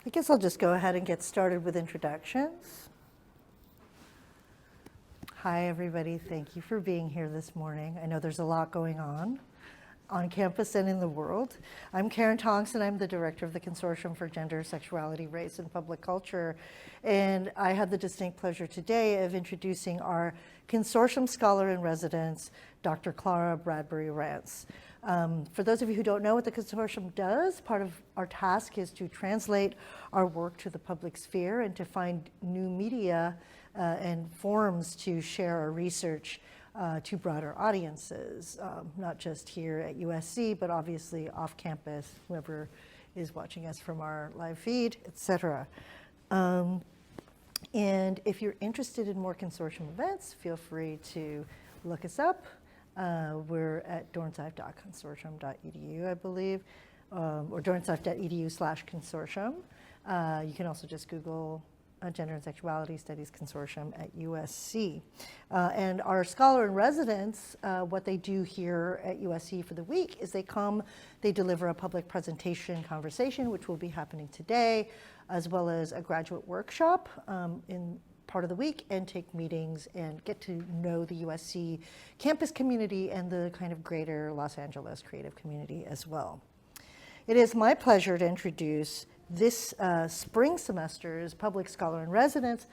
I guess I'll just go ahead and get started with introductions. Hi, everybody. Thank you for being here this morning. I know there's a lot going on campus and in the world. I'm Karen Tongson. I'm the director of the Consortium for Gender, Sexuality, Race, and Public Culture. And I have the distinct pleasure today of introducing our consortium scholar in residence, Dr. Clara Bradbury-Rance. For those of you who don't know what the consortium does, part of our task is to translate our work to the public sphere and to find new media and forums to share our research to broader audiences, not just here at USC, but obviously off campus, whoever is watching us from our live feed, et cetera. And if you're interested in more consortium events, feel free to look us up. We're at dornsife.consortium.edu, I believe, or dornsife.edu/consortium. You can also just Google Gender and Sexuality Studies Consortium at USC. And our scholar in residence, what they do here at USC for the week is they deliver a public presentation conversation, which will be happening today, as well as a graduate workshop in part of the week, and take meetings and get to know the USC campus community and the kind of greater Los Angeles creative community as well. It is my pleasure to introduce this spring semester's public scholar in residence,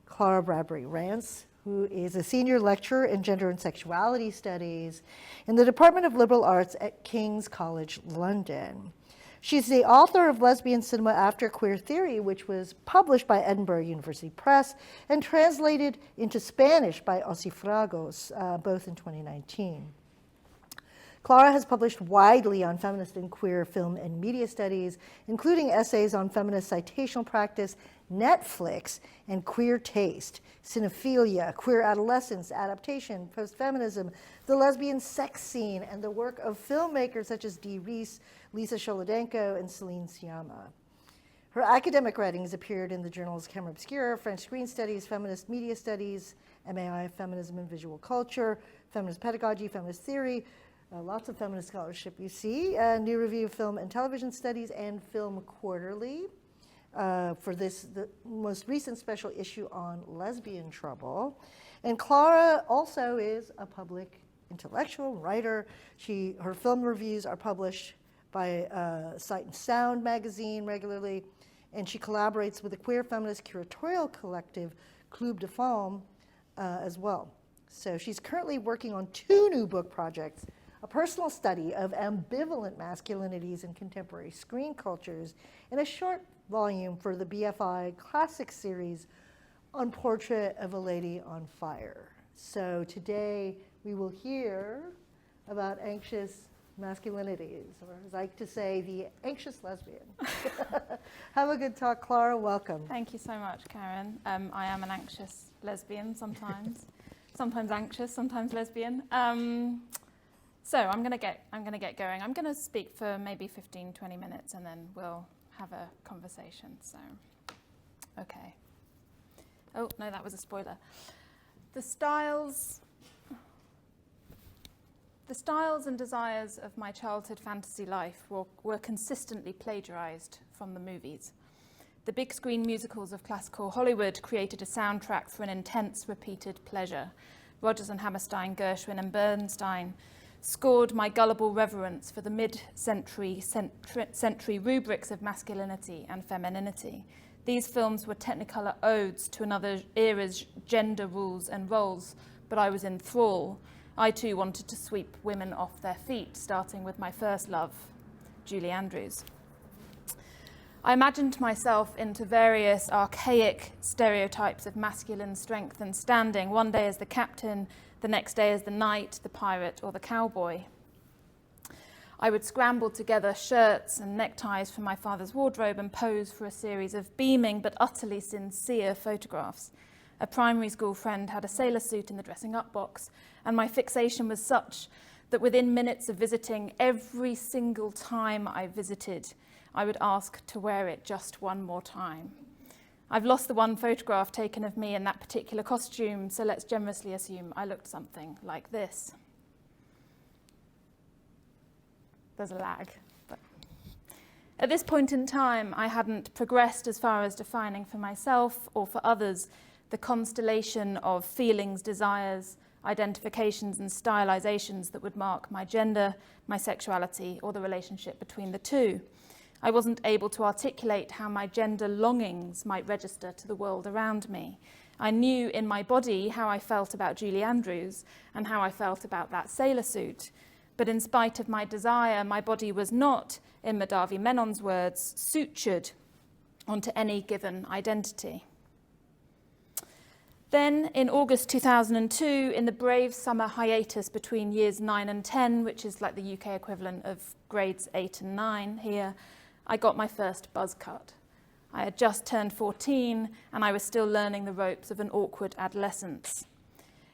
Clara Bradbury-Rance, who is a senior lecturer in gender and sexuality studies in the Department of Liberal Arts at King's College London. She's the author of Lesbian Cinema After Queer Theory, which was published by Edinburgh University Press and translated into Spanish by Osifragos, both in 2019. Clara has published widely on feminist and queer film and media studies, including essays on feminist citational practice, Netflix, and queer taste, cinephilia, queer adolescence, adaptation, post-feminism, the lesbian sex scene, and the work of filmmakers such as Dee Reese, Lisa Sholodenko, and Celine Sciamma. Her academic writings appeared in the journals Camera Obscura, French Screen Studies, Feminist Media Studies, MAI, Feminism and Visual Culture, Feminist Pedagogy, Feminist Theory, lots of feminist scholarship you see, New Review of Film and Television Studies, and Film Quarterly. For the most recent special issue on lesbian trouble. And Clara also is a public intellectual writer. Her film reviews are published by Sight and Sound magazine regularly, and she collaborates with the queer feminist curatorial collective Club de Femmes as well. So she's currently working on 2 new book projects: a personal study of ambivalent masculinities in contemporary screen cultures, and a short volume for the BFI Classic series on Portrait of a Lady on Fire. So today we will hear about anxious masculinities, or as I like to say, the anxious lesbian. Have a good talk, Clara. Welcome. Thank you so much, Karen. I am an anxious lesbian sometimes, sometimes anxious, sometimes lesbian. So I'm going to get going. I'm going to speak for maybe 15, 20 minutes, and then we'll have a conversation. So, okay. Oh, no, that was a spoiler. The styles and desires of my childhood fantasy life were consistently plagiarized from the movies. The big screen musicals of classical Hollywood created a soundtrack for an intense, repeated pleasure. Rodgers and Hammerstein, Gershwin, and Bernstein scored my gullible reverence for the mid-century rubrics of masculinity and femininity. These films were technicolor odes to another era's gender rules and roles, but I was in thrall. I too wanted to sweep women off their feet, starting with my first love, Julie Andrews. I imagined myself into various archaic stereotypes of masculine strength and standing, one day as the captain, the next day as the knight, the pirate, or the cowboy. I would scramble together shirts and neckties from my father's wardrobe and pose for a series of beaming but utterly sincere photographs. A primary school friend had a sailor suit in the dressing-up box, and my fixation was such that within minutes of visiting, every single time I visited, I would ask to wear it just one more time. I've lost the one photograph taken of me in that particular costume, so let's generously assume I looked something like this. There's a lag. But At this point in time, I hadn't progressed as far as defining for myself or for others the constellation of feelings, desires, identifications and stylizations that would mark my gender, my sexuality, or the relationship between the two. I wasn't able to articulate how my gender longings might register to the world around me. I knew in my body how I felt about Julie Andrews and how I felt about that sailor suit. But in spite of my desire, my body was not, in Madhavi Menon's words, sutured onto any given identity. Then, in August 2002, in the brave summer hiatus between years 9 and 10, which is like the UK equivalent of grades 8 and 9 here, I got my first buzz cut. I had just turned 14, and I was still learning the ropes of an awkward adolescence.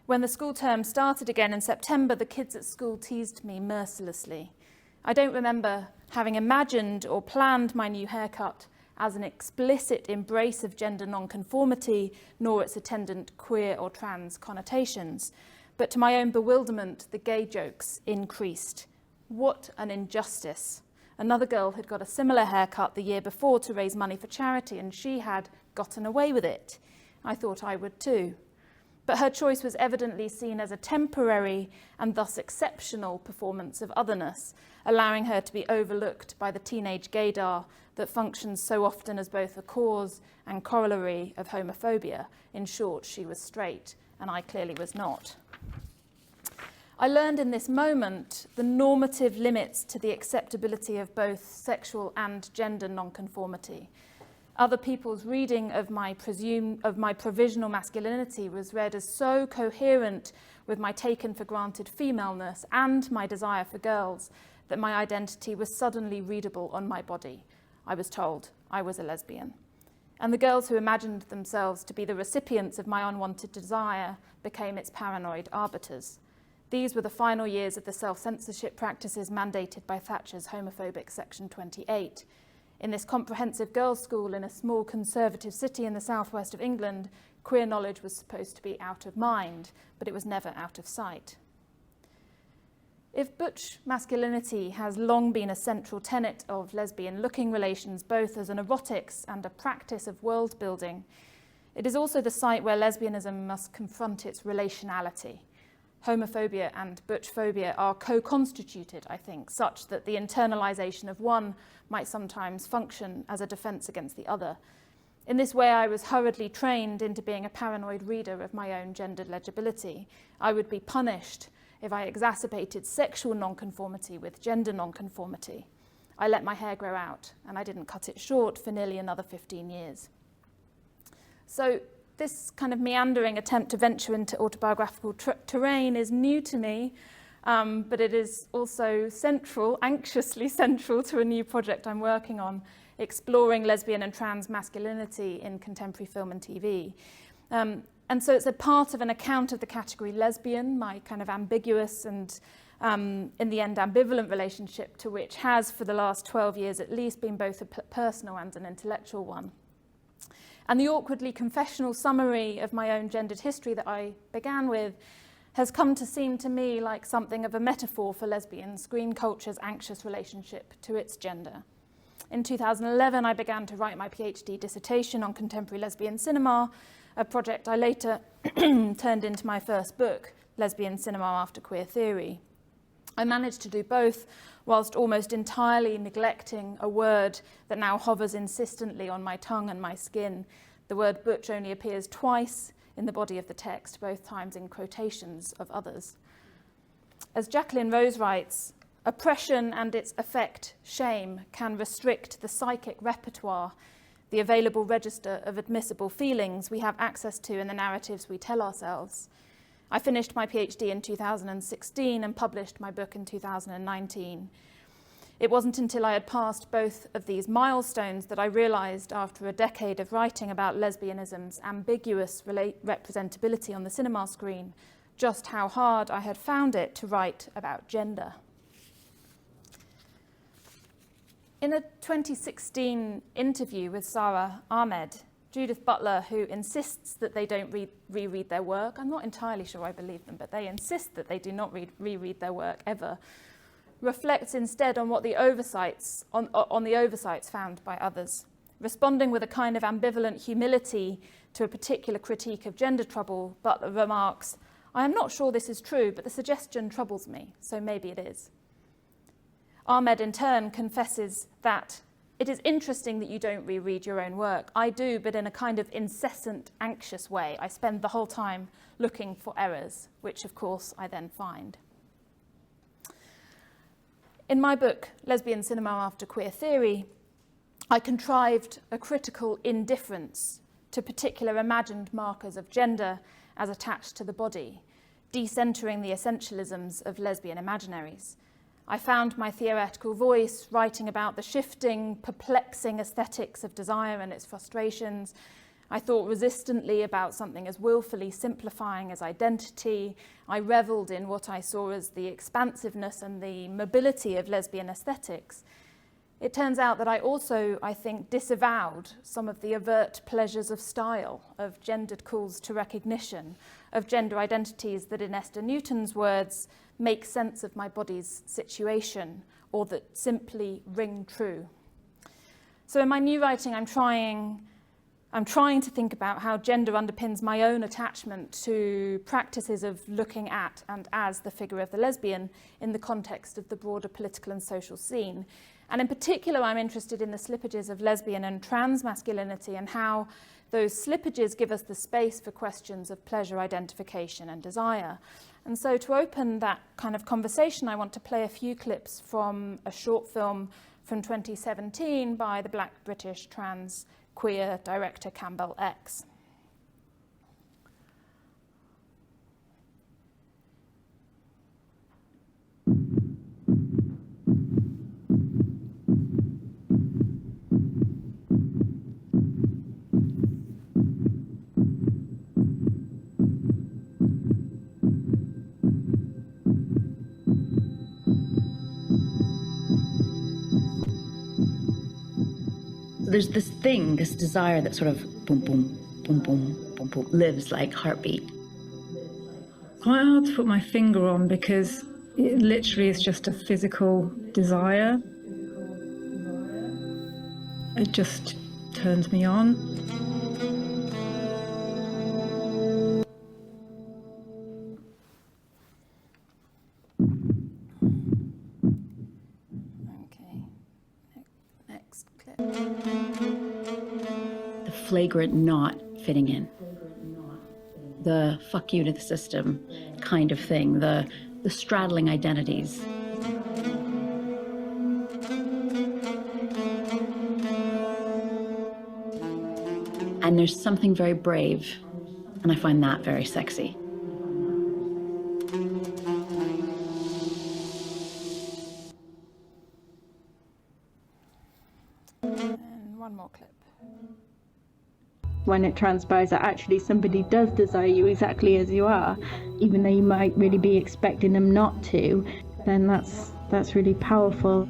When the school term started again in September, the kids at school teased me mercilessly. I don't remember having imagined or planned my new haircut as an explicit embrace of gender nonconformity, nor its attendant queer or trans connotations. But to my own bewilderment, the gay jokes increased. What an injustice. Another girl had got a similar haircut the year before to raise money for charity, and she had gotten away with it. I thought I would too. But her choice was evidently seen as a temporary and thus exceptional performance of otherness, allowing her to be overlooked by the teenage gaydar that functions so often as both a cause and corollary of homophobia. In short, she was straight, and I clearly was not. I learned in this moment the normative limits to the acceptability of both sexual and gender nonconformity. Other people's reading of my provisional masculinity was read as so coherent with my taken for granted femaleness and my desire for girls that my identity was suddenly readable on my body. I was told I was a lesbian. And the girls who imagined themselves to be the recipients of my unwanted desire became its paranoid arbiters. These were the final years of the self-censorship practices mandated by Thatcher's homophobic Section 28. In this comprehensive girls' school in a small conservative city in the southwest of England, queer knowledge was supposed to be out of mind, but it was never out of sight. If butch masculinity has long been a central tenet of lesbian-looking relations, both as an erotics and a practice of world-building, it is also the site where lesbianism must confront its relationality. Homophobia and butchphobia are co-constituted, I think, such that the internalization of one might sometimes function as a defense against the other. In this way, I was hurriedly trained into being a paranoid reader of my own gendered legibility. I would be punished if I exacerbated sexual nonconformity with gender nonconformity. I let my hair grow out, and I didn't cut it short for nearly another 15 years. So this kind of meandering attempt to venture into autobiographical terrain is new to me, but it is also central, anxiously central to a new project I'm working on, exploring lesbian and trans masculinity in contemporary film and TV. And so it's a part of an account of the category lesbian, my kind of ambiguous and, in the end, ambivalent relationship to which has, for the last 12 years at least, been both a personal and an intellectual one. And the awkwardly confessional summary of my own gendered history that I began with has come to seem to me like something of a metaphor for lesbian screen culture's anxious relationship to its gender. In 2011, I began to write my PhD dissertation on contemporary lesbian cinema, a project I later turned into my first book, Lesbian Cinema After Queer Theory. I managed to do both whilst almost entirely neglecting a word that now hovers insistently on my tongue and my skin. The word butch only appears twice in the body of the text, both times in quotations of others. As Jacqueline Rose writes, oppression and its effect, shame, can restrict the psychic repertoire, the available register of admissible feelings we have access to in the narratives we tell ourselves. I finished my PhD in 2016 and published my book in 2019. It wasn't until I had passed both of these milestones that I realised, after a decade of writing about lesbianism's ambiguous representability on the cinema screen, just how hard I had found it to write about gender. In a 2016 interview with Sarah Ahmed, Judith Butler, who insists that they don't reread their work, I'm not entirely sure I believe them, but they insist that they do not reread their work ever, reflects instead on what the oversights, on the oversights found by others, responding with a kind of ambivalent humility to a particular critique of gender trouble, Butler remarks, "I am not sure this is true, but the suggestion troubles me, so maybe it is." Ahmed in turn confesses that it is interesting that you don't reread your own work. I do, but in a kind of incessant, anxious way. I spend the whole time looking for errors, which of course I then find. In my book, Lesbian Cinema After Queer Theory, I contrived a critical indifference to particular imagined markers of gender as attached to the body, decentering the essentialisms of lesbian imaginaries. I found my theoretical voice writing about the shifting, perplexing aesthetics of desire and its frustrations. I thought resistantly about something as willfully simplifying as identity. I revelled in what I saw as the expansiveness and the mobility of lesbian aesthetics. It turns out that I also, I think, disavowed some of the overt pleasures of style, of gendered calls to recognition, of gender identities that, in Esther Newton's words, make sense of my body's situation, or that simply ring true. So in my new writing, I'm trying to think about how gender underpins my own attachment to practices of looking at and as the figure of the lesbian in the context of the broader political and social scene. And in particular, I'm interested in the slippages of lesbian and trans masculinity and how those slippages give us the space for questions of pleasure, identification, and desire. And so to open that kind of conversation, I want to play a few clips from a short film from 2017 by the Black British trans queer director Campbell X. There's this thing, this desire that sort of boom, boom, boom, boom, boom, boom, lives like heartbeat. Quite hard to put my finger on because it literally is just a physical desire. It just turns me on. Okay, next clip. The flagrant not fitting in. The fuck you to the system kind of thing, the straddling identities. And there's something very brave, and I find that very sexy. And one more clip. When it transpires that actually somebody does desire you exactly as you are, even though you might really be expecting them not to, then that's really powerful.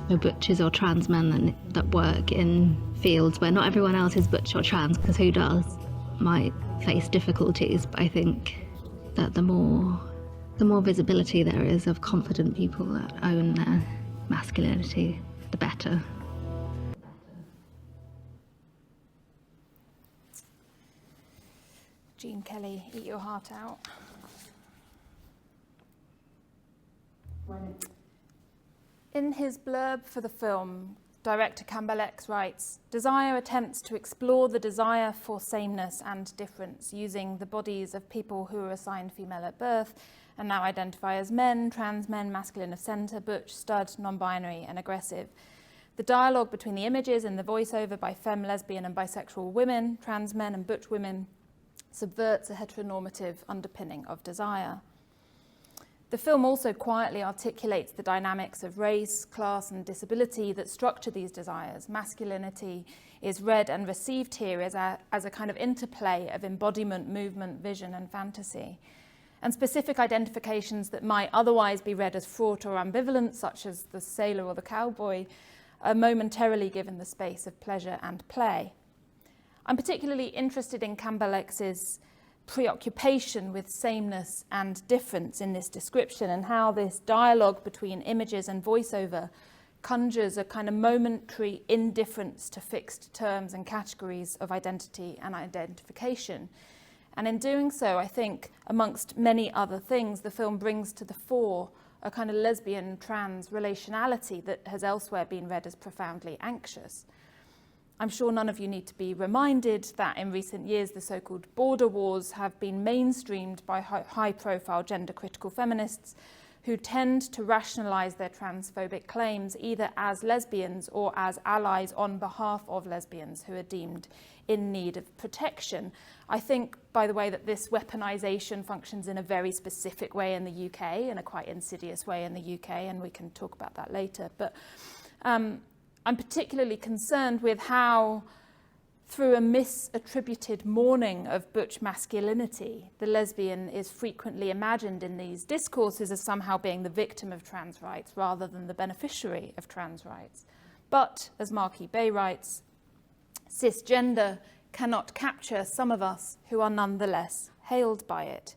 The butchers or trans men that work in fields where not everyone else is butch or trans, because who does, might face difficulties. But I think that the more visibility there is of confident people that own their masculinity, the better. Jean Kelly, Eat Your Heart Out. In his blurb for the film, director Campbell X writes, "Desire attempts to explore the desire for sameness and difference using the bodies of people who were assigned female at birth and now identify as men, trans men, masculine of centre, butch, stud, non-binary and aggressive. The dialogue between the images and the voiceover by femme, lesbian and bisexual women, trans men and butch women subverts a heteronormative underpinning of desire." The film also quietly articulates the dynamics of race, class and disability that structure these desires. Masculinity is read and received here as a kind of interplay of embodiment, movement, vision and fantasy. And specific identifications that might otherwise be read as fraught or ambivalent, such as the sailor or the cowboy, are momentarily given the space of pleasure and play. I'm particularly interested in Campbell X's preoccupation with sameness and difference in this description, and how this dialogue between images and voiceover conjures a kind of momentary indifference to fixed terms and categories of identity and identification. And in doing so, I think, amongst many other things, the film brings to the fore a kind of lesbian trans relationality that has elsewhere been read as profoundly anxious. I'm sure none of you need to be reminded that in recent years the so-called border wars have been mainstreamed by high-profile gender-critical feminists who tend to rationalise their transphobic claims either as lesbians or as allies on behalf of lesbians who are deemed in need of protection. I think, by the way, that this weaponisation functions in a very specific way in the UK, in a quite insidious way in the UK, and we can talk about that later. But I'm particularly concerned with how, through a misattributed mourning of butch masculinity, the lesbian is frequently imagined in these discourses as somehow being the victim of trans rights rather than the beneficiary of trans rights. But, as Marky Bay writes, cisgender cannot capture some of us who are nonetheless hailed by it.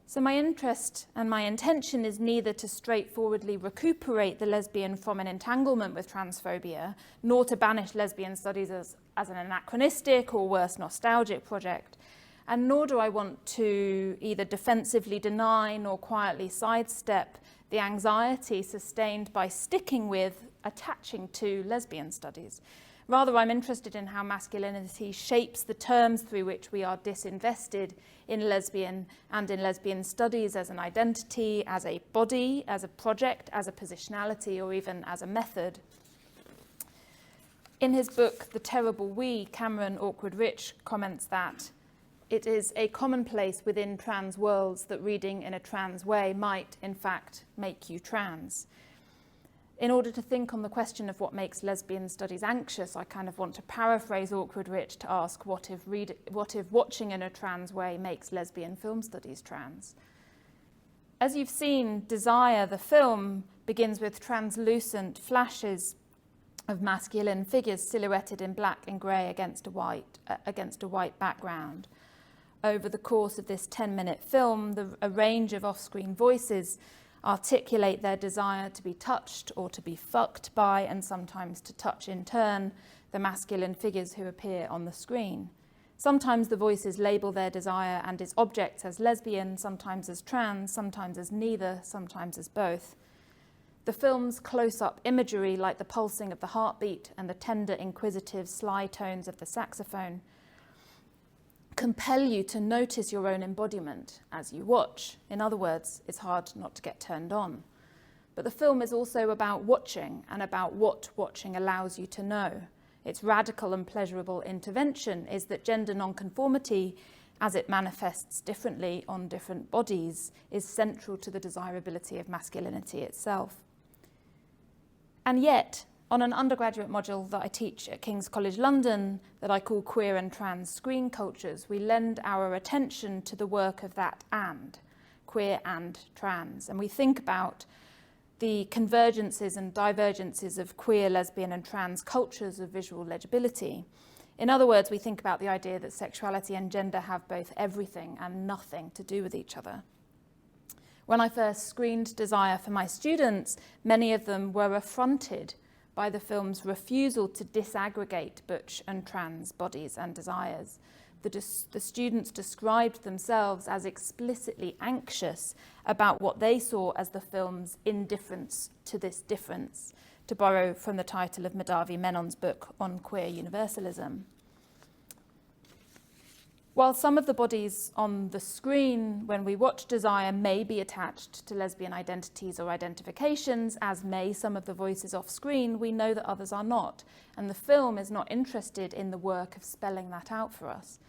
So my interest and my intention is neither to straightforwardly recuperate the lesbian from an entanglement with transphobia, nor to banish lesbian studies as an anachronistic or worse, nostalgic project, and nor do I want to either defensively deny nor quietly sidestep the anxiety sustained by sticking with, attaching to lesbian studies. Rather, I'm interested in how masculinity shapes the terms through which we are disinvested in lesbian and in lesbian studies as an identity, as a body, as a project, as a positionality, or even as a method. In his book, The Terrible We, Cameron Awkward-Rich comments that it is a commonplace within trans worlds that reading in a trans way might, in fact, make you trans. In order to think on the question of what makes lesbian studies anxious, I kind of want to paraphrase Awkward-Rich to ask what if watching in a trans way makes lesbian film studies trans? As you've seen, Desire, the film, begins with translucent flashes of masculine figures silhouetted in black and grey against a white background. Over the course of this 10-minute film, a range of off-screen voices articulate their desire to be touched or to be fucked by, and sometimes to touch in turn, the masculine figures who appear on the screen. Sometimes the voices label their desire and its objects as lesbian, sometimes as trans, sometimes as neither, sometimes as both. The film's close-up imagery, like the pulsing of the heartbeat and the tender, inquisitive, sly tones of the saxophone, compel you to notice your own embodiment as you watch. In other words, it's hard not to get turned on. But the film is also about watching and about what watching allows you to know. Its radical and pleasurable intervention is that gender nonconformity, as it manifests differently on different bodies, is central to the desirability of masculinity itself. And yet, on an undergraduate module that I teach at King's College London that I call Queer and Trans Screen Cultures, we lend our attention to the work of that and, queer and trans. And we think about the convergences and divergences of queer, lesbian and trans cultures of visual legibility. In other words, we think about the idea that sexuality and gender have both everything and nothing to do with each other. When I first screened Desire for my students, many of them were affronted by the film's refusal to disaggregate butch and trans bodies and desires. The students described themselves as explicitly anxious about what they saw as the film's indifference to this difference, to borrow from the title of Madhavi Menon's book on queer universalism. While some of the bodies on the screen when we watch Desire may be attached to lesbian identities or identifications, as may some of the voices off screen, we know that others are not, and the film is not interested in the work of spelling that out for us.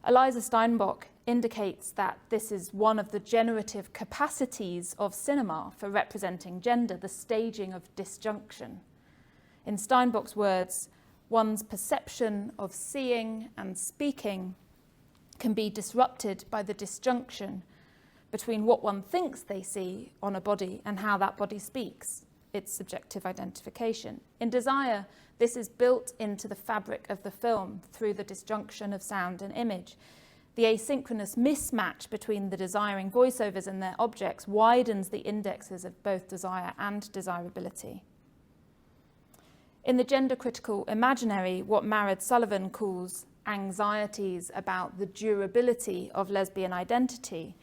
Eliza Steinbock indicates that this is one of the generative capacities of cinema for representing gender, the staging of disjunction. In Steinbock's words, one's perception of seeing and speaking can be disrupted by the disjunction between what one thinks they see on a body and how that body speaks, its subjective identification. In Desire, this is built into the fabric of the film through the disjunction of sound and image. The asynchronous mismatch between the desiring voiceovers and their objects widens the indexes of both desire and desirability. In the gender-critical imaginary, what Marid Sullivan calls anxieties about the durability of lesbian identity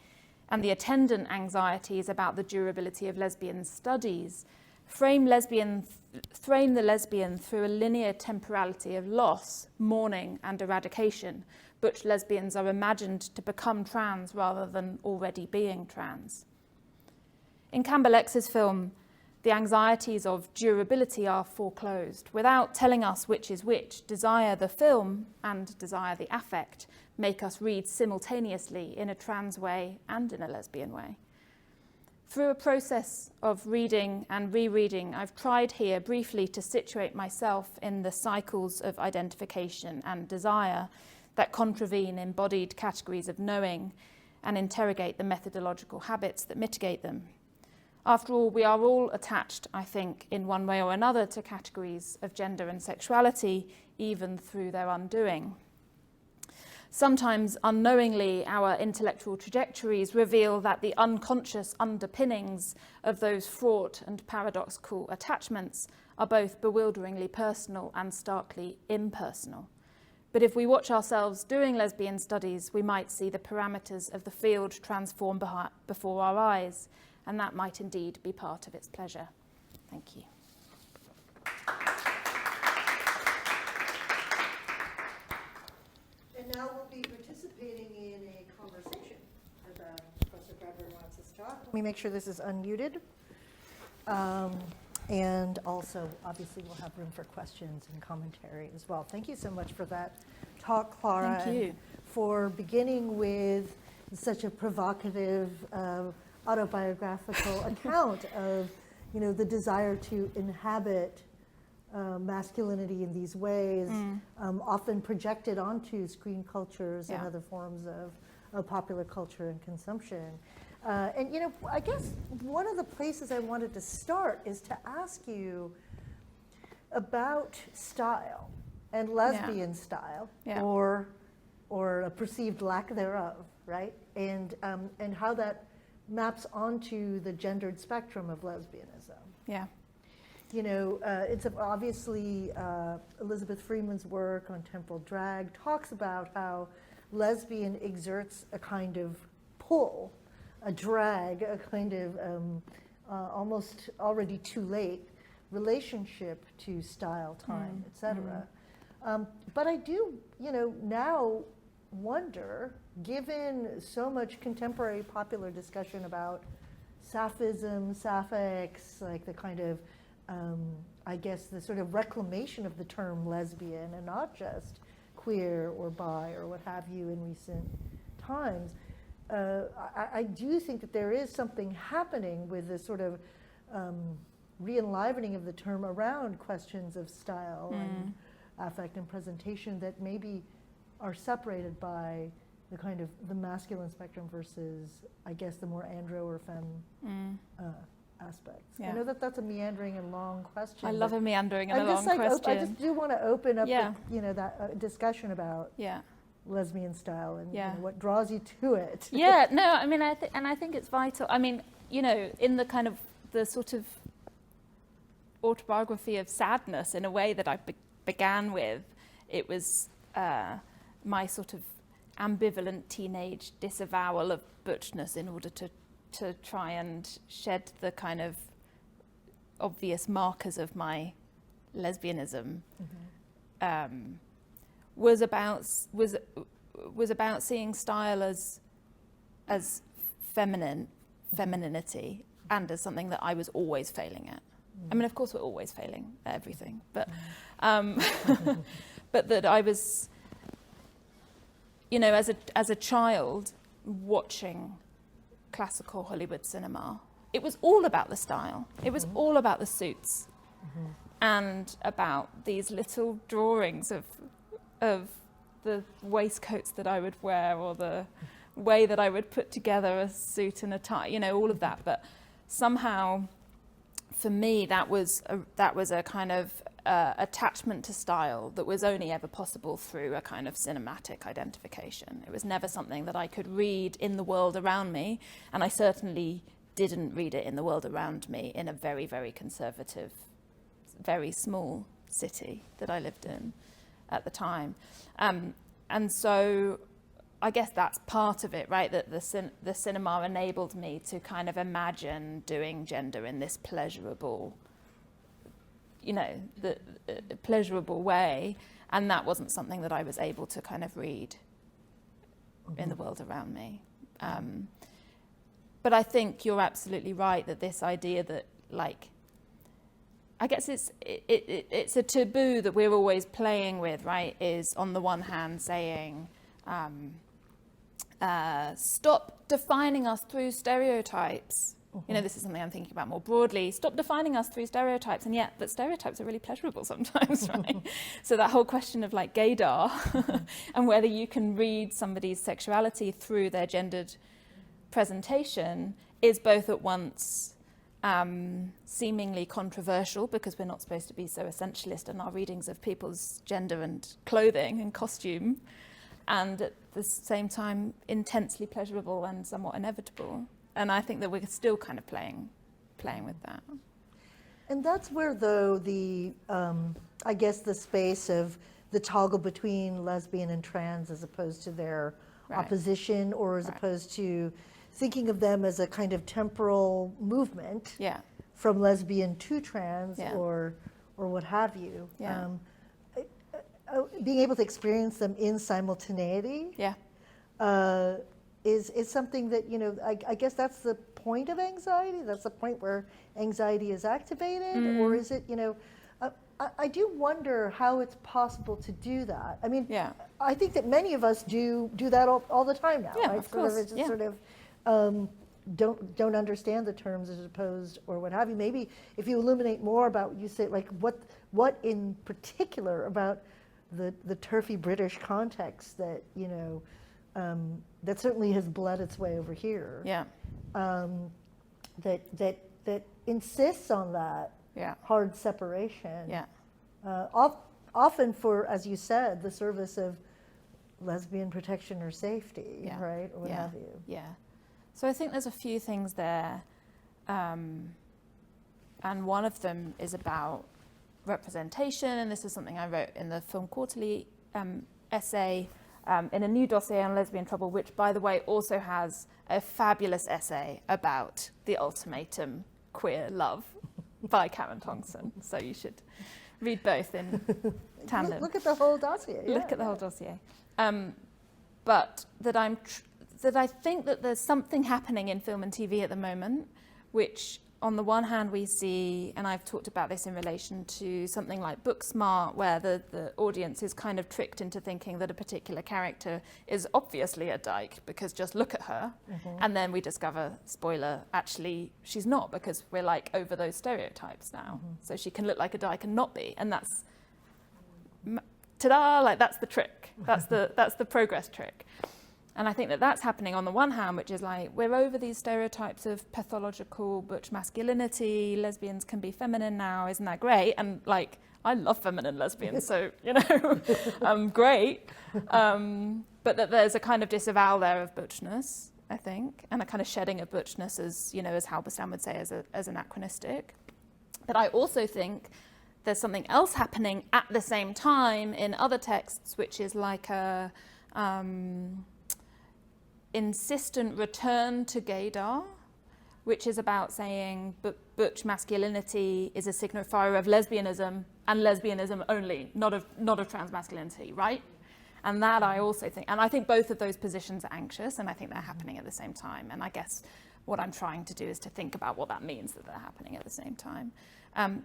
and the attendant anxieties about the durability of lesbian studies frame the lesbian through a linear temporality of loss, mourning, and eradication. Butch lesbians are imagined to become trans rather than already being trans. In Campbell X's film, the anxieties of durability are foreclosed. Without telling us which is which, Desire the film and Desire the affect make us read simultaneously in a trans way and in a lesbian way. Through a process of reading and rereading, I've tried here briefly to situate myself in the cycles of identification and desire that contravene embodied categories of knowing and interrogate the methodological habits that mitigate them. After all, we are all attached, I think, in one way or another to categories of gender and sexuality, even through their undoing. Sometimes unknowingly, our intellectual trajectories reveal that the unconscious underpinnings of those fraught and paradoxical attachments are both bewilderingly personal and starkly impersonal. But if we watch ourselves doing lesbian studies, we might see the parameters of the field transform before our eyes, and that might indeed be part of its pleasure. Thank you. And now we'll be participating in a conversation about Professor Bradbury-Rance's talk. Let me make sure this is unmuted. And also, obviously, we'll have room for questions and commentary as well. Thank you so much for that talk, Clara. Thank you. And for beginning with such a provocative autobiographical account of, the desire to inhabit masculinity in these ways, often projected onto screen cultures and other forms of popular culture and consumption. And I guess one of the places I wanted to start is to ask you about style and lesbian style, or a perceived lack thereof, right? And how that maps onto the gendered spectrum of lesbianism. Yeah. It's obviously Elizabeth Freeman's work on temporal drag talks about how lesbian exerts a kind of pull, a drag, a kind of almost already too late relationship to style, time, etc. But I do, now wonder, given so much contemporary popular discussion about sapphism, sapphics, like the kind of, I guess, the sort of reclamation of the term lesbian and not just queer or bi or what have you in recent times, I do think that there is something happening with this sort of re-enlivening of the term around questions of style and affect and presentation that maybe are separated by the kind of the masculine spectrum versus, I guess, the more andro or femme aspects. Yeah. I know that that's a meandering and long question. I love a meandering and I'm a long just like, question. I just do want to open up that discussion about lesbian style and what draws you to it. Yeah, no, I mean, I think it's vital. I mean, in the kind of the sort of autobiography of sadness, in a way that I began with, it was my sort of ambivalent teenage disavowal of butchness in order to try and shed the kind of obvious markers of my lesbianism. Was about seeing style as femininity, and as something that I was always failing at. I mean, of course, we're always failing at everything, but but that I was, as a child watching classical Hollywood cinema, it was all about the style. It was all about the suits, and about these little drawings of the waistcoats that I would wear, or the way that I would put together a suit and a tie, all of that. But somehow, for me, that was a kind of attachment to style that was only ever possible through a kind of cinematic identification. It was never something that I could read in the world around me, and I certainly didn't read it in the world around me in a very, very conservative, very small city that I lived in at the time. And so I guess that's part of it, right? That the cinema enabled me to kind of imagine doing gender in this pleasurable, the pleasurable way, and that wasn't something that I was able to kind of read in the world around me. But I think you're absolutely right that this idea that, like, I guess it's a taboo that we're always playing with, right? Is on the one hand saying, stop defining us through stereotypes. This is something I'm thinking about more broadly. Stop defining us through stereotypes, but stereotypes are really pleasurable sometimes, right? So that whole question of like gaydar and whether you can read somebody's sexuality through their gendered presentation is both at once seemingly controversial, because we're not supposed to be so essentialist in our readings of people's gender and clothing and costume, and at the same time intensely pleasurable and somewhat inevitable. And I think that we're still kind of playing with that. And that's where, though, I guess the space of the toggle between lesbian and trans as opposed to their opposition, or as opposed to thinking of them as a kind of temporal movement from lesbian to trans or what have you. Being able to experience them in simultaneity is something that, I guess that's the point of anxiety. That's the point where anxiety is activated, or is it, I do wonder how it's possible to do that. I mean, I think that many of us do that all the time now, right? Of course. It's just sort of don't understand the terms as opposed, or what have you. Maybe if you illuminate more about, you say, like, what in particular about the turfy British context that, that certainly has bled its way over here. That insists on that hard separation. Often for, as you said, the service of lesbian protection or safety, right, or what have you. So I think there's a few things there, and one of them is about representation, and this is something I wrote in the Film Quarterly essay, in a new dossier on lesbian trouble, which, by the way, also has a fabulous essay about the ultimatum queer love by Karen Tongson. So you should read both in tandem. Look at the whole dossier. Look at the whole dossier. But that I think that there's something happening in film and TV at the moment, which on the one hand we see, and I've talked about this in relation to something like Booksmart, where the audience is kind of tricked into thinking that a particular character is obviously a dyke, because just look at her. And then we discover, spoiler, actually she's not, because we're like over those stereotypes now. So she can look like a dyke and not be, and that's, ta-da, like that's the trick. That's the progress trick. And I think that that's happening on the one hand, which is like, we're over these stereotypes of pathological butch masculinity, lesbians can be feminine now, isn't that great? And like, I love feminine lesbians, so, great. But that there's a kind of disavowal there of butchness, I think, and a kind of shedding of butchness as, as Halberstam would say, as anachronistic. But I also think there's something else happening at the same time in other texts, which is like a insistent return to gaydar, which is about saying butch masculinity is a signifier of lesbianism, and lesbianism only, not of trans masculinity, right? And that I also think, and I think both of those positions are anxious, and I think they're happening at the same time. And I guess what I'm trying to do is to think about what that means that they're happening at the same time.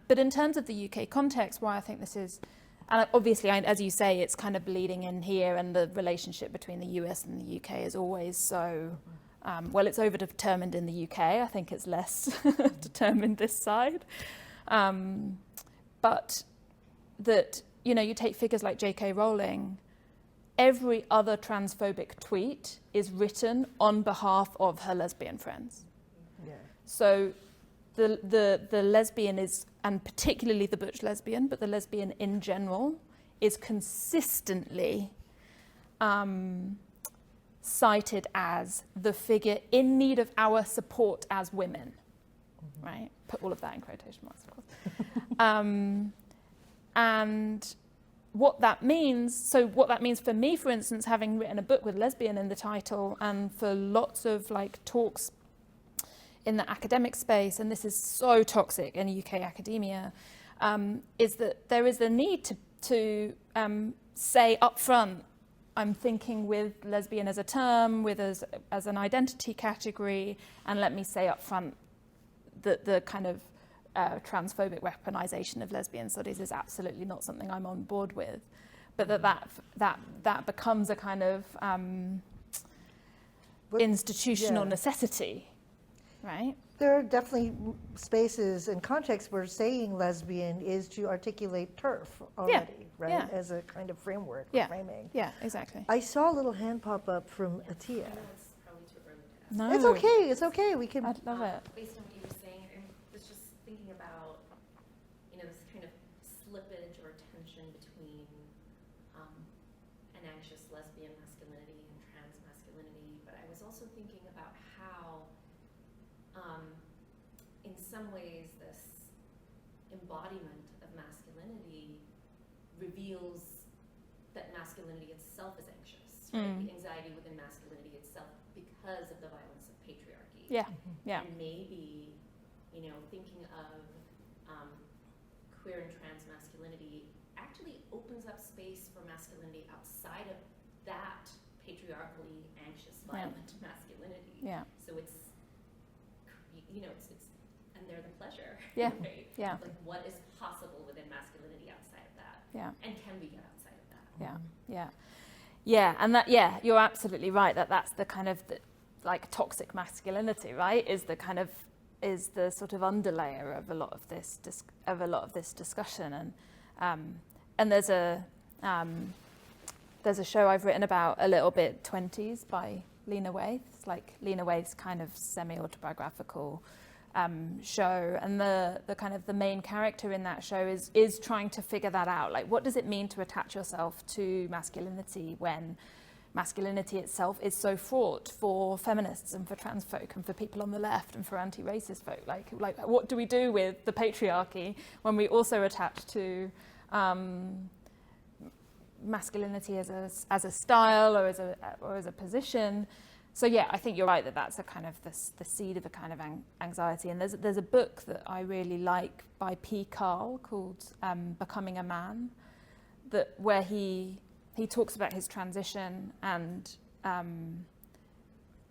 But in terms of the UK context, why I think this is, and obviously, as you say, it's kind of bleeding in here, and the relationship between the US and the UK is always so, well, it's overdetermined in the UK. I think it's less determined this side. But that, you take figures like J.K. Rowling, every other transphobic tweet is written on behalf of her lesbian friends. So the lesbian is, and particularly the butch lesbian, but the lesbian in general, is consistently cited as the figure in need of our support as women, right? Put all of that in quotation marks, of course. And what that means for me, for instance, having written a book with lesbian in the title, and for lots of like talks in the academic space, and this is so toxic in UK academia, is that there is a need to say upfront, I'm thinking with lesbian as a term, as an identity category, and let me say upfront that the kind of transphobic weaponization of lesbian studies is absolutely not something I'm on board with, but that becomes a kind of institutional necessity, right? There are definitely spaces and contexts where saying lesbian is to articulate TERF already, right? Yeah. As a kind of framework, framing. Yeah, exactly. I saw a little hand pop up from Atia. It's probably too early to ask. No. It's okay, we can. I'd love it. Based on what you were saying, I was just thinking about, this kind of slippage or tension between an anxious lesbian masculinity and trans masculinity, but I was also thinking about how, in some ways, this embodiment of masculinity reveals that masculinity itself is anxious, right? The anxiety within masculinity itself because of the violence of patriarchy. Yeah, yeah. And maybe, thinking of queer and trans masculinity actually opens up space for masculinity outside of that patriarchally anxious, violent masculinity. Yeah. So it's, and they're the pleasure. Yeah. Right? Yeah. Like what is possible within masculinity outside of that? Yeah. And can we get outside of that? Yeah, and you're absolutely right that's the kind of like toxic masculinity, right? Is the sort of underlayer of a lot of this discussion, and there's a show I've written about a little bit, 20s by Lena Waithe. It's like Lena Waithe's kind of semi-autobiographical show, and the kind of the main character in that show is trying to figure that out. Like, what does it mean to attach yourself to masculinity when masculinity itself is so fraught for feminists and for trans folk and for people on the left and for anti-racist folk? Like what do we do with the patriarchy when we also attach to masculinity as a style or as a position? So yeah, I think you're right that's a kind of the seed of a kind of anxiety. And there's a book that I really like by P. Carl called Becoming a Man, where he talks about his transition and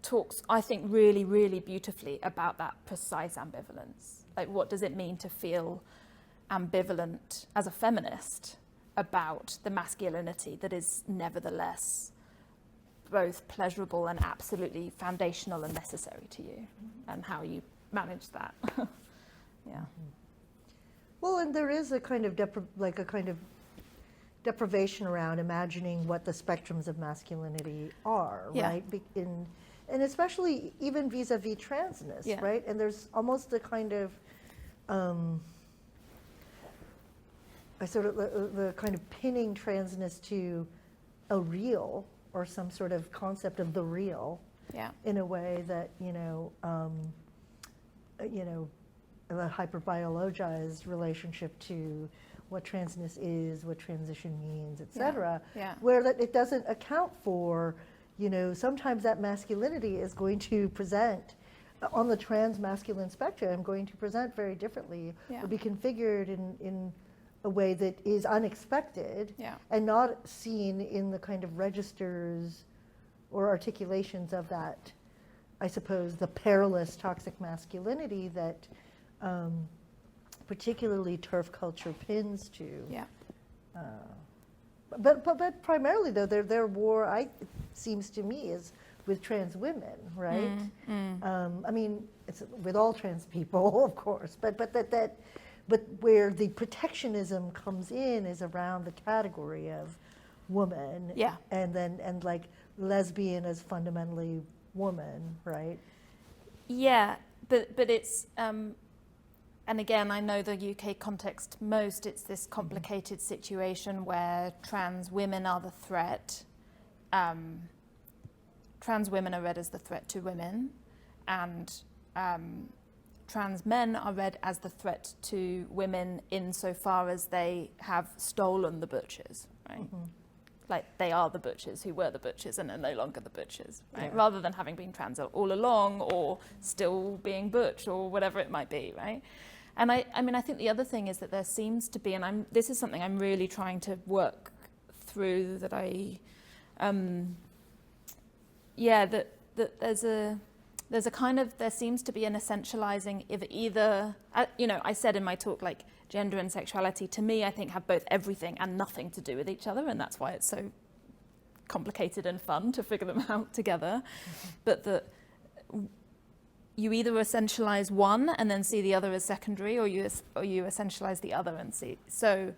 talks, I think, really, really beautifully about that precise ambivalence. Like, what does it mean to feel ambivalent as a feminist about the masculinity that is nevertheless both pleasurable and absolutely foundational and necessary to you, and how you manage that. Yeah. Well, and there is a kind of deprivation around imagining what the spectrums of masculinity are, right? And especially even vis-a-vis transness, right? And there's almost a kind of the kind of pinning transness to a real or some sort of concept of the real, in a way that the hyperbiologized relationship to what transness is, what transition means, et cetera, where that it doesn't account for, sometimes that masculinity is going to present on the trans masculine spectrum, going to present very differently, or be configured in a way that is unexpected and not seen in the kind of registers or articulations of that, I suppose, the perilous toxic masculinity that particularly TERF culture pins to. But primarily, though, their war, it seems to me, is with trans women, right? I mean, it's with all trans people, of course, but where the protectionism comes in is around the category of woman, and like lesbian as fundamentally woman, right? Yeah, but it's and again, I know the UK context most, it's this complicated situation where trans women are the threat. Trans women are read as the threat to women, and trans men are read as the threat to women insofar as they have stolen the butchers, right? Like they are the butchers who were the butchers and are no longer the butchers, right? Yeah. Rather than having been trans all along or still being butch or whatever it might be, right? And I mean, I think the other thing is that there seems to be, and this is something I'm really trying to work through, that there seems to be an essentializing of either, I said in my talk, like gender and sexuality to me, I think have both everything and nothing to do with each other. And that's why it's so complicated and fun to figure them out together. But that you either essentialize one and then see the other as secondary, or you essentialize the other and see. So,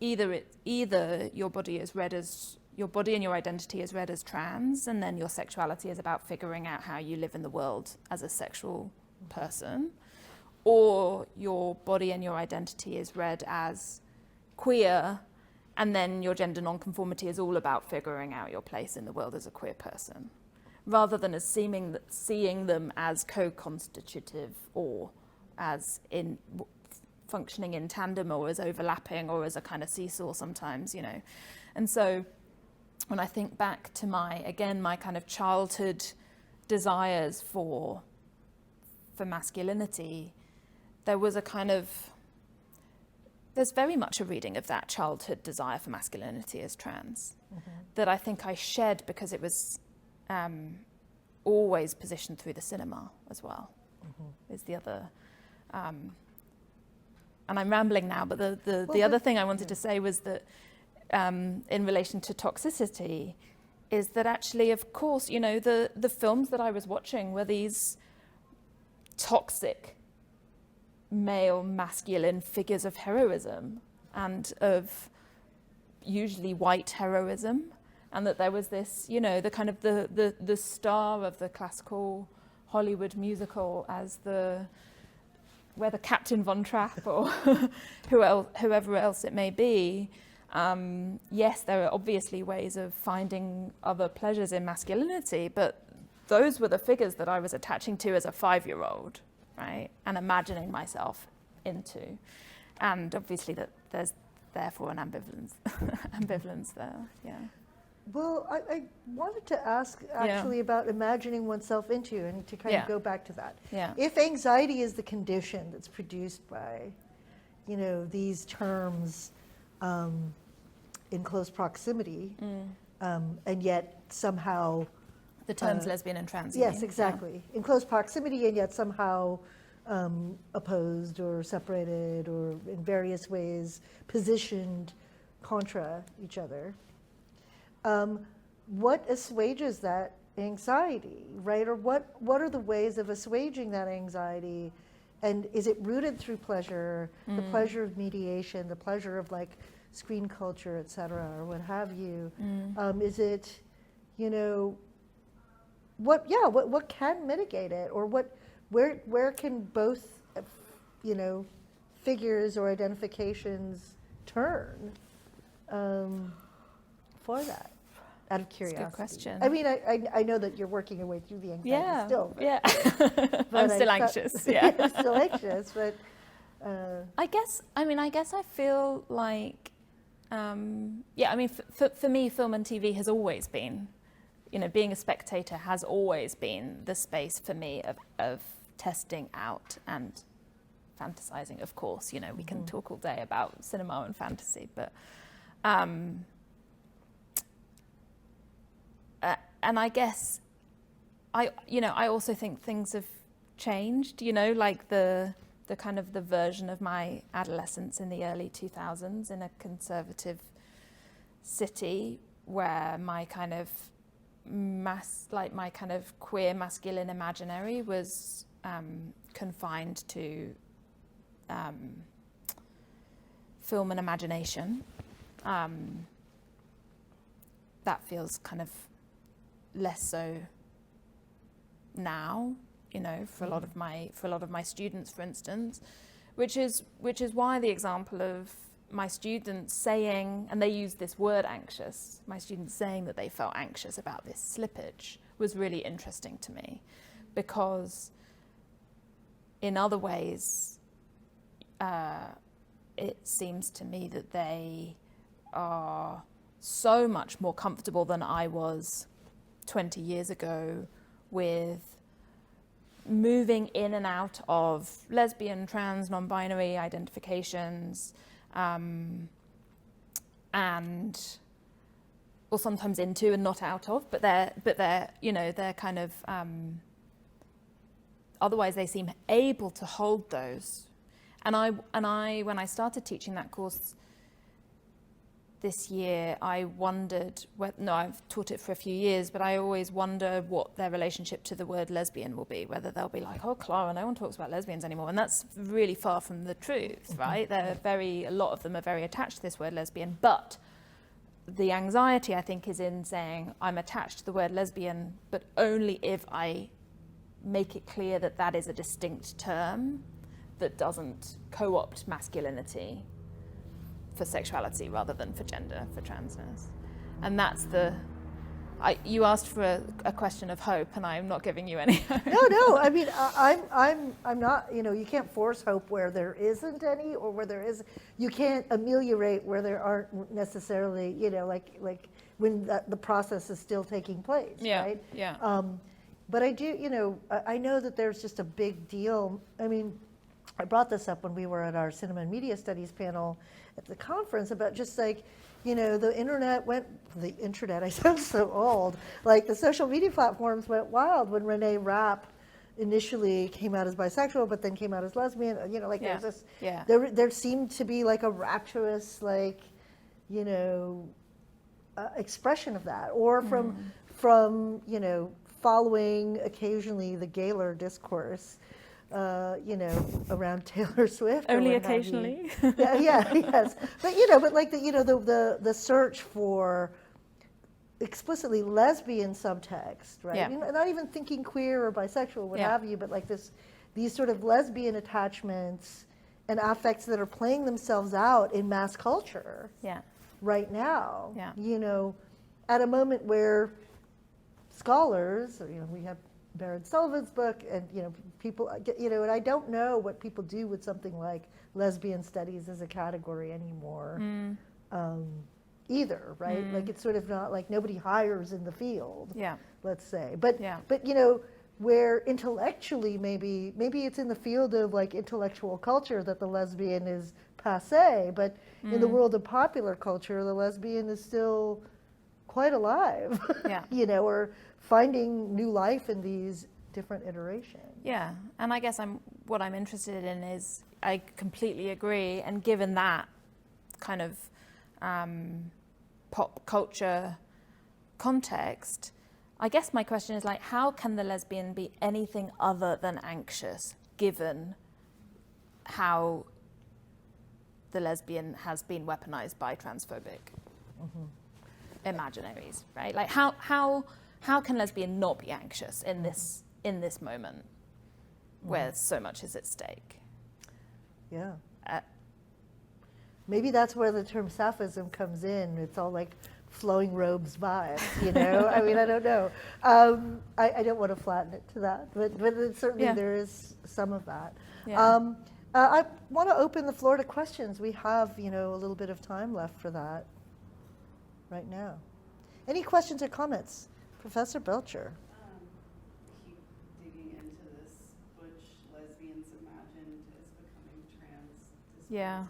either your body is read as, your body and your identity is read as trans, and then your sexuality is about figuring out how you live in the world as a sexual person, or your body and your identity is read as queer, and then your gender nonconformity is all about figuring out your place in the world as a queer person, rather than as seeing them as co-constitutive or as functioning in tandem or as overlapping or as a kind of seesaw sometimes, And so when I think back to my kind of childhood desires for masculinity, there's very much a reading of that childhood desire for masculinity as trans that I think I shed because it was always positioned through the cinema as well, is the other. And I'm rambling now, but the other thing I wanted to say was that in relation to toxicity is that actually, of course, the films that I was watching were these toxic male masculine figures of heroism and of usually white heroism, and that there was this, the kind of the star of the classical Hollywood musical as whether Captain Von Trapp or whoever else it may be. Yes, there are obviously ways of finding other pleasures in masculinity, but those were the figures that I was attaching to as a 5-year-old, right? And imagining myself into. And obviously that there's therefore an ambivalence there, yeah. Well, I wanted to ask actually about imagining oneself into, and to kind of go back to that. Yeah. If anxiety is the condition that's produced by, these terms in close proximity, and yet somehow... The terms lesbian and trans. Yes, exactly. In close proximity, and yet somehow opposed or separated or in various ways positioned contra each other. What assuages that anxiety, right? Or what are the ways of assuaging that anxiety? And is it rooted through pleasure, the pleasure of mediation, the pleasure of like screen culture, et cetera, or what have you? Is it, what can mitigate it, or where can both, figures or identifications turn for that? Out of curiosity. That's a good question. I mean, I know that you're working your way through the anxiety still. But I'm still anxious. Yeah. You're still anxious, but. I guess I feel like, for me, film and TV has always been, being a spectator has always been the space for me of testing out and fantasizing. Of course, we can talk all day about cinema and fantasy, but. And I guess, I also think things have changed, like the kind of the version of my adolescence in the early 2000s in a conservative city where my kind of my kind of queer masculine imaginary was confined to film and imagination. That feels kind of less so now, you know, for a lot of my students, for instance, which is why the example of my students saying, and they use this word anxious, my students saying that they felt anxious about this slippage was really interesting to me, because in other ways, it seems to me that they are so much more comfortable than I was 20 years ago with moving in and out of lesbian, trans, non-binary identifications, and or sometimes into and not out of, but they're you know, they're kind of otherwise they seem able to hold those. And I when I started teaching that course this year, I wondered, I've taught it for a few years, but I always wonder what their relationship to the word lesbian will be, whether they'll be like, oh, Clara, no one talks about lesbians anymore. And that's really far from the truth, right? A lot of them are very attached to this word lesbian, but the anxiety, I think, is in saying I'm attached to the word lesbian, but only if I make it clear that that is a distinct term that doesn't co-opt masculinity for sexuality rather than for gender, for transness. And that's you asked for a question of hope, and I'm not giving you any hope. No, I mean, I'm not, you know, you can't force hope where there isn't any, or where there is, you can't ameliorate where there aren't necessarily, you know, like when the process is still taking place, right? Yeah. But I do, you know, I know that there's just a big deal. I mean, I brought this up when we were at our Cinema and Media Studies panel at the conference about just like, you know, the intranet, I sound so old, like the social media platforms went wild when Renee Rapp initially came out as bisexual, but then came out as lesbian, you know, like there's this, there seemed to be like a rapturous, like, you know, expression of that, or from, you know, following occasionally the Gaylor discourse, you know, around Taylor Swift. Only occasionally. Yes. But, you know, but like the search for explicitly lesbian subtext, right? Yeah. You know, not even thinking queer or bisexual, what have you, but like these sort of lesbian attachments and affects that are playing themselves out in mass culture right now. Yeah. You know, at a moment where scholars, you know, we have Baron Sullivan's book, and you know, people, you know, and I don't know what people do with something like lesbian studies as a category anymore, either, right? Like it's sort of not like nobody hires in the field, let's say. But you know, where intellectually maybe it's in the field of like intellectual culture that the lesbian is passé, but in the world of popular culture, the lesbian is still quite alive, you know, or finding new life in these different iterations. Yeah, and I guess what I'm interested in is, I completely agree, and given that kind of pop culture context, I guess my question is like, how can the lesbian be anything other than anxious, given how the lesbian has been weaponized by transphobic imaginaries, right? Like how can lesbian not be anxious in this moment where so much is at stake? Yeah. Maybe that's where the term sapphism comes in. It's all like flowing robes vibes, you know? I mean, I don't know. I don't want to flatten it to that, but certainly there is some of that. Yeah. I want to open the floor to questions. We have, you know, a little bit of time left for that right now. Any questions or comments? Professor Belcher. Keep digging into this butch lesbians imagined as becoming trans. Yeah.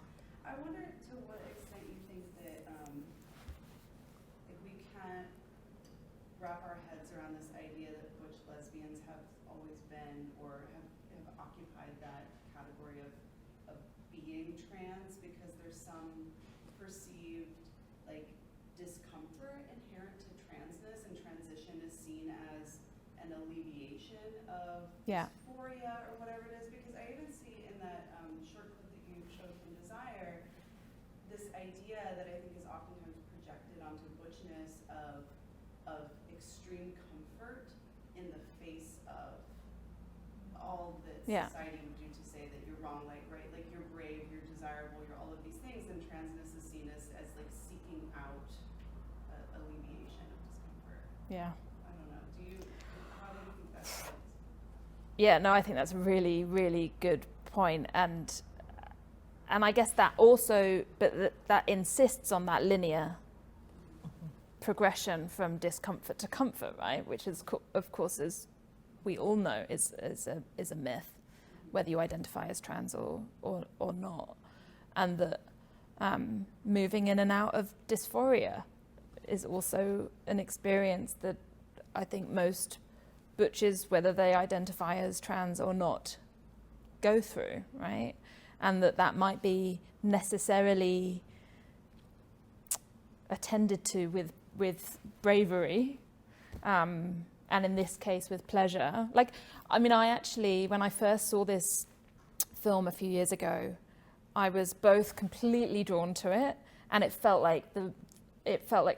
I wonder to what extent you think that if we can't wrap our heads around this idea that butch lesbians have always been or have occupied that category of being trans, because there's some perceived like discomfort inherent to transness, and transition is seen as an alleviation of dysphoria or whatever it is. Because I even see in that short clip that you showed from Desire, this idea that I think is oftentimes projected onto butchness of extreme comfort in the face of Yeah. society would do to say that you're wrong, like, right, like you're brave, you're desirable, you're all of these things, and transness is seen as like seeking out alleviation of discomfort. Yeah. I don't know. How do you think that fits? Yeah, no, I think that's a really, really good point. And I guess that also, but that insists on that linear progression from discomfort to comfort, right? Which is, of course, as we all know, is a myth, whether you identify as trans or not. And that moving in and out of dysphoria is also an experience that I think most butches, whether they identify as trans or not, go through, right? And that might be necessarily attended to with bravery, and in this case with pleasure. Like, I mean, I actually, when I first saw this film a few years ago, I was both completely drawn to it, and it felt like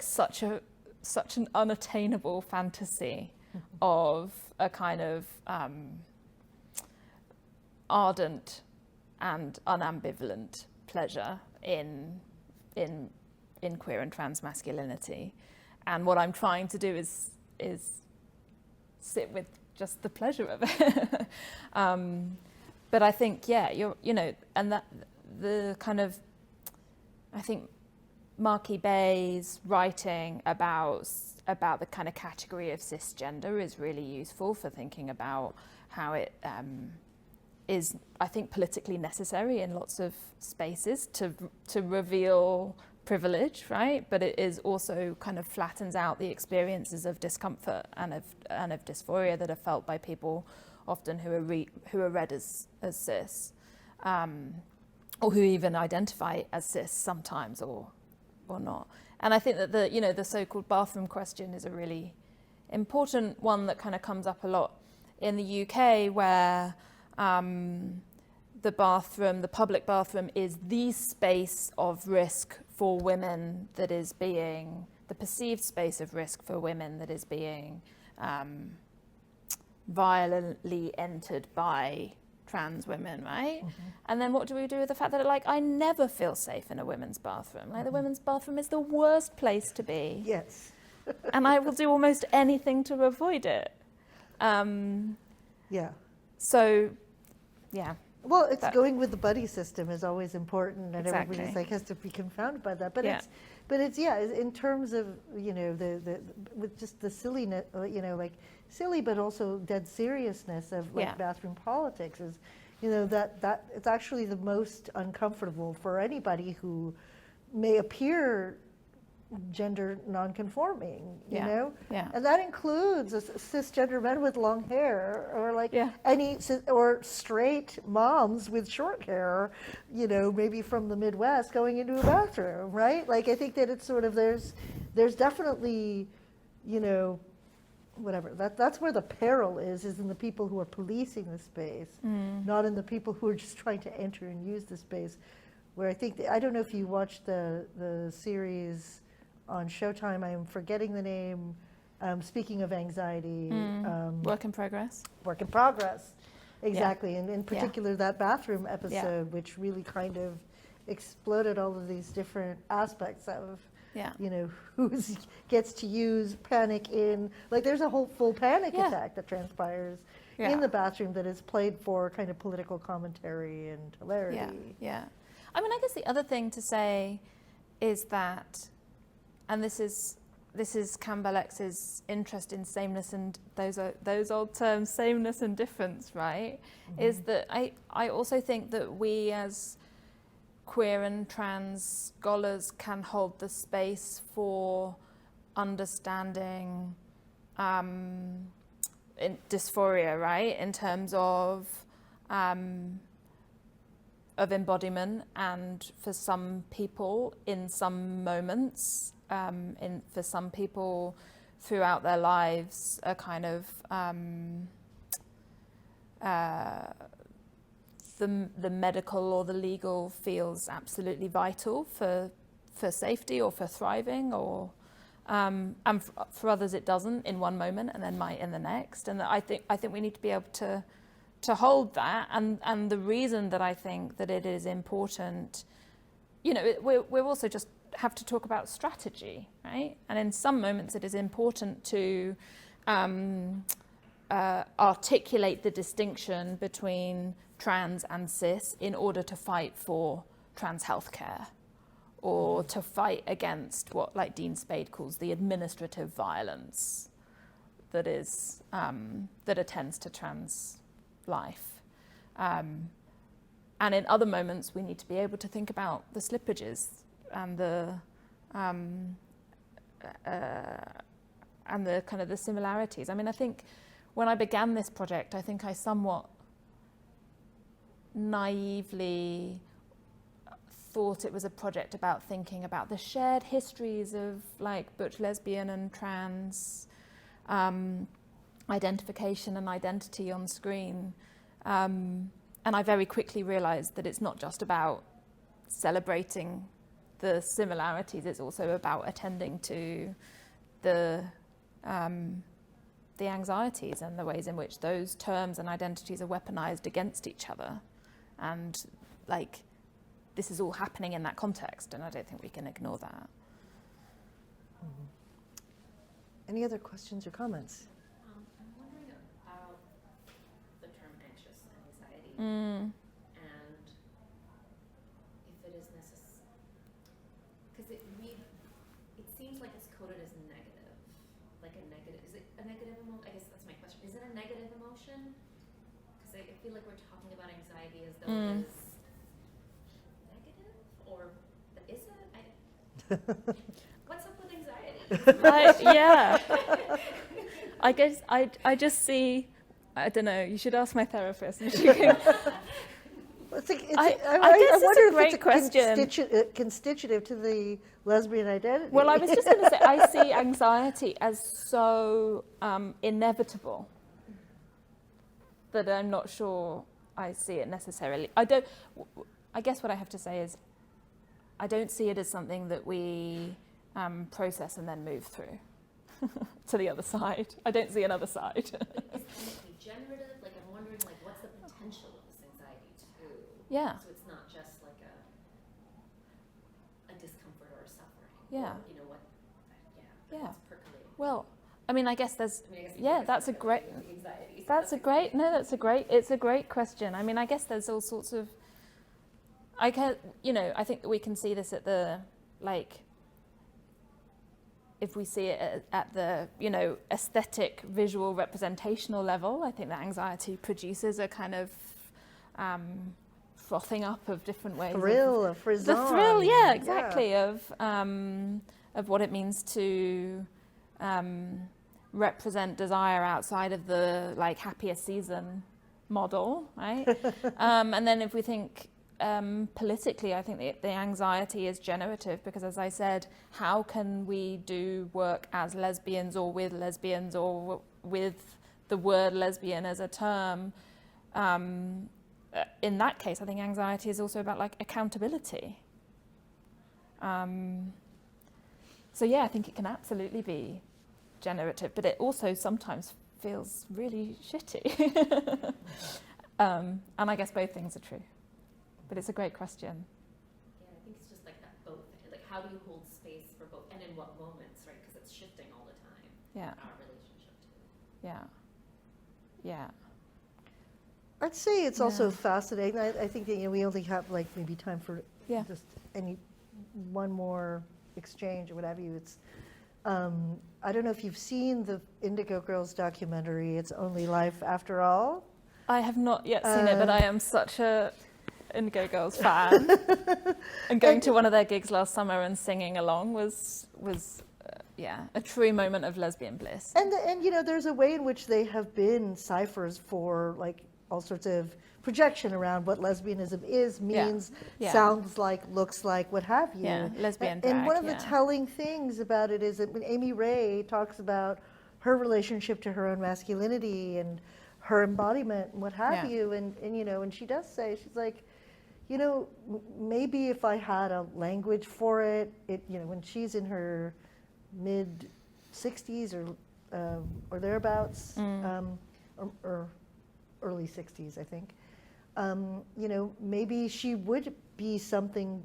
such an unattainable fantasy of a kind of ardent and unambivalent pleasure in queer and trans masculinity. And what I'm trying to do is sit with just the pleasure of it. But I think, yeah, and that the kind of, I think Marky Bay's writing about the kind of category of cisgender is really useful for thinking about how it is, I think, politically necessary in lots of spaces to reveal privilege, right? But it is also kind of flattens out the experiences of discomfort and of dysphoria that are felt by people often who are read as cis, or who even identify as cis sometimes or not. And I think that the so-called bathroom question is a really important one that kind of comes up a lot in the UK, where the public bathroom is the space of risk for women that is being, the perceived space of risk for women that is being violently entered by trans women, right? Mm-hmm. And then what do we do with the fact that, like, I never feel safe in a women's bathroom? Like, the women's bathroom is the worst place to be. Yes. And I will do almost anything to avoid it. Yeah. So, yeah. Well, it's going with the buddy system is always important, and Exactly. everybody's like has to be confounded by that. But Yeah. it's in terms of the with just the silliness, like silly but also dead seriousness of like bathroom politics is, that it's actually the most uncomfortable for anybody who may appear gender non-conforming, you know? Yeah. And that includes cisgender men with long hair, or like or straight moms with short hair, maybe from the Midwest going into a bathroom, right? Like, I think that it's sort of, there's definitely, whatever, that's where the peril is in the people who are policing the space, not in the people who are just trying to enter and use the space. Where I think, I don't know if you watched the series on Showtime, I am forgetting the name, speaking of anxiety. Work in progress. Work in progress, exactly. And in particular, that bathroom episode, which really kind of exploded all of these different aspects of, who gets to use panic in, like, there's a whole full panic attack that transpires in the bathroom that is played for kind of political commentary and hilarity. Yeah. I mean, I guess the other thing to say is that, and this is Campbell X's interest in sameness and those old terms, sameness and difference, right? Mm-hmm. Is that I also think that we as queer and trans scholars can hold the space for understanding in dysphoria, right? In terms of embodiment, and for some people in some moments, for some people throughout their lives, a kind of the medical or the legal feels absolutely vital for safety or for thriving, or and for others it doesn't in one moment and then might in the next. And I think we need to be able to to hold that, and the reason that I think that it is important, you know, we're also just have to talk about strategy, right? And in some moments it is important to articulate the distinction between trans and cis in order to fight for trans healthcare, or to fight against what, like Dean Spade calls, the administrative violence that is that attends to trans life. And in other moments, we need to be able to think about the slippages and the kind of the similarities. I mean, I think when I began this project, I think I somewhat naively thought it was a project about thinking about the shared histories of like butch, lesbian and trans identification and identity on screen. And I very quickly realized that it's not just about celebrating the similarities, it's also about attending to the anxieties and the ways in which those terms and identities are weaponized against each other. And like, this is all happening in that context, and I don't think we can ignore that. Any other questions or comments? I'm wondering about the term anxious and anxiety, and if it is necessary, because it seems like it's coded as negative, like a negative. Is it a negative emotion? I guess that's my question. Is it a negative emotion? Because I feel like we're talking about anxiety as though it is negative, or is it? What's up with anxiety? Yeah. I guess I just see, I don't know, you should ask my therapist. And she can, I guess I wonder it's a if great it's question. Constitutive to the lesbian identity. Well, I was just going to say, I see anxiety as so inevitable that I'm not sure I see it necessarily. I guess what I have to say is, I don't see it as something that we process and then move through to the other side. I don't see another side. Is it generative? Like, I'm wondering, like, what's the potential of this anxiety too? Yeah. So it's not just like a discomfort or a suffering. Yeah. Or, you know what? Yeah. It's percolating. Well, I mean, I guess there's, I guess yeah, that's a great, it's a great question. I mean, I guess there's all sorts of, I think that we can see this at the, like, if we see it at the, aesthetic, visual, representational level, I think that anxiety produces a kind of frothing up of different ways. A frisson. The thrill, yeah, exactly, yeah. Of what it means to represent desire outside of the, like, happiest season model, right? And then if we think politically, I think the anxiety is generative because, as I said, how can we do work as lesbians or with lesbians or with the word lesbian as a term? In that case, I think anxiety is also about, like, accountability. So yeah, I think it can absolutely be generative, but it also sometimes feels really shitty. And I guess both things are true. But it's a great question. Yeah, I think it's just like that both. Like, how do you hold space for both, and in what moments, right? Because it's shifting all the time. Yeah. Our relationship too. Yeah. Yeah. I'd say it's also fascinating. I think that, we only have, like, maybe time for just one more exchange or what have you. It's I don't know if you've seen the Indigo Girls documentary, It's Only Life After All. I have not yet seen it, but I am such a Indigo Girls fan. And going to one of their gigs last summer and singing along was a true moment of lesbian bliss. And there's a way in which they have been ciphers for, like, all sorts of projection around what lesbianism is, means, sounds like, looks like, what have you. Yeah, lesbian drag, and one of the telling things about it is that when Amy Ray talks about her relationship to her own masculinity and her embodiment and what have you, and she does say, she's like, maybe if I had a language for it, when she's in her mid 60s or thereabouts, or early early 60s, I think. You know, maybe she would be someone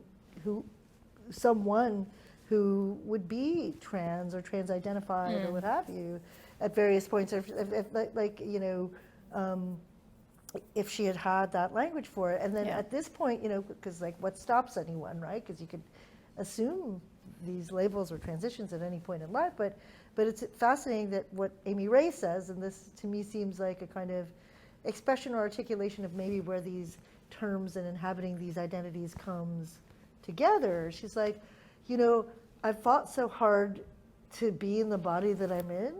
who would be trans or trans-identified or what have you at various points, or if like, you know, if she had had that language for it. And then at this point, you know, because like what stops anyone, right? Because you could assume these labels or transitions at any point in life, but it's fascinating that what Amy Ray says, and this to me seems like a kind of expression or articulation of maybe where these terms and inhabiting these identities comes together. She's like, you know, I've fought so hard to be in the body that I'm in,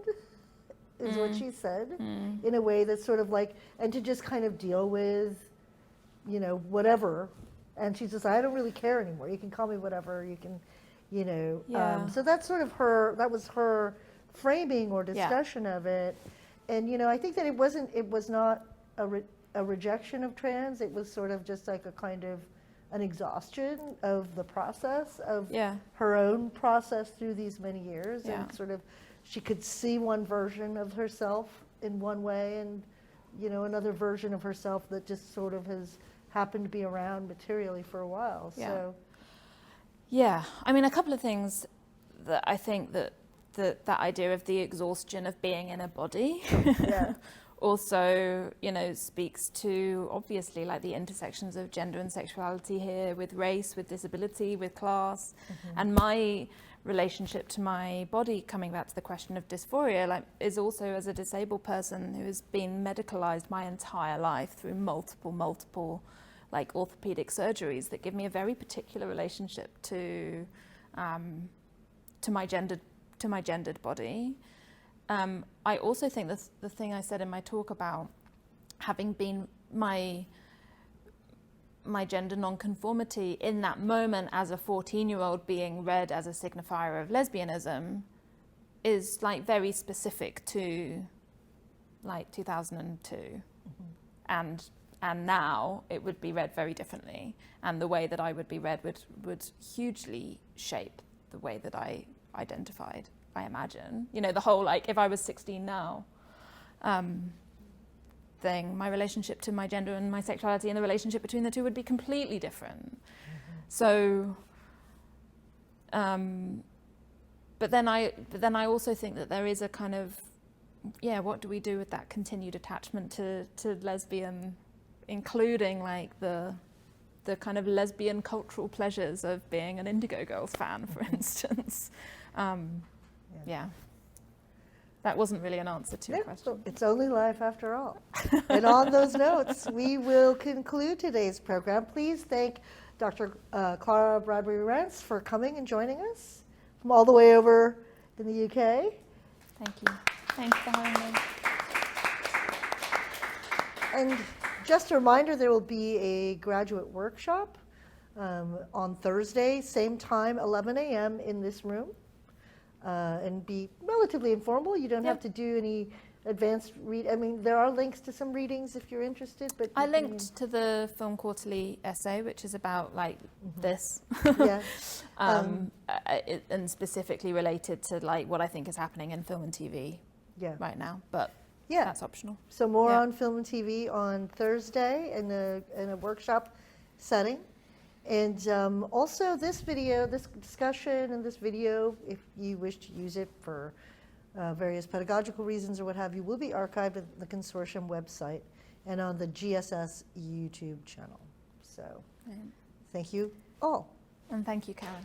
is what she said, in a way that's sort of like, and to just kind of deal with, you know, whatever. And she's just, I don't really care anymore. You can call me whatever, you can, you know. So that's sort of that was her framing or discussion of it. And, you know, I think that it was not a rejection of trans. It was sort of just like a kind of an exhaustion of the process of her own process through these many years. And sort of, she could see one version of herself in one way and, you know, another version of herself that just sort of has happened to be around materially for a while. So. Yeah, I mean, a couple of things that I think that idea of the exhaustion of being in a body also, you know, speaks to obviously like the intersections of gender and sexuality here, with race, with disability, with class, and my relationship to my body, coming back to the question of dysphoria, like, is also as a disabled person who has been medicalized my entire life through multiple like orthopedic surgeries that give me a very particular relationship to my gendered body. I also think that the thing I said in my talk about having been my gender nonconformity in that moment as a 14-year-old being read as a signifier of lesbianism is like very specific to like 2002. And now it would be read very differently, and the way that I would be read would hugely shape the way that I identified, I imagine. You know, the whole, like, if I was 16 now thing, my relationship to my gender and my sexuality and the relationship between the two would be completely different. So, but then I also think that there is a kind of, what do we do with that continued attachment to lesbian, including like the kind of lesbian cultural pleasures of being an Indigo Girls fan, for instance. That wasn't really an answer to your question. It's only life after all. And on those notes, we will conclude today's program. Please thank Dr. Clara Bradbury-Rance for coming and joining us from all the way over in the UK. Thank you. Thanks for having me. And just a reminder, there will be a graduate workshop on Thursday, same time, 11 a.m. in this room. And be relatively informal. You don't have to do any advanced read. I mean, there are links to some readings if you're interested. But I linked to the Film Quarterly essay, which is about like this, and specifically related to like what I think is happening in film and TV right now. But that's optional. So more on film and TV on Thursday in a workshop setting. And also this video, this discussion and this video, if you wish to use it for various pedagogical reasons or what have you, will be archived at the consortium website and on the GSS YouTube channel. So thank you all. And thank you, Karen.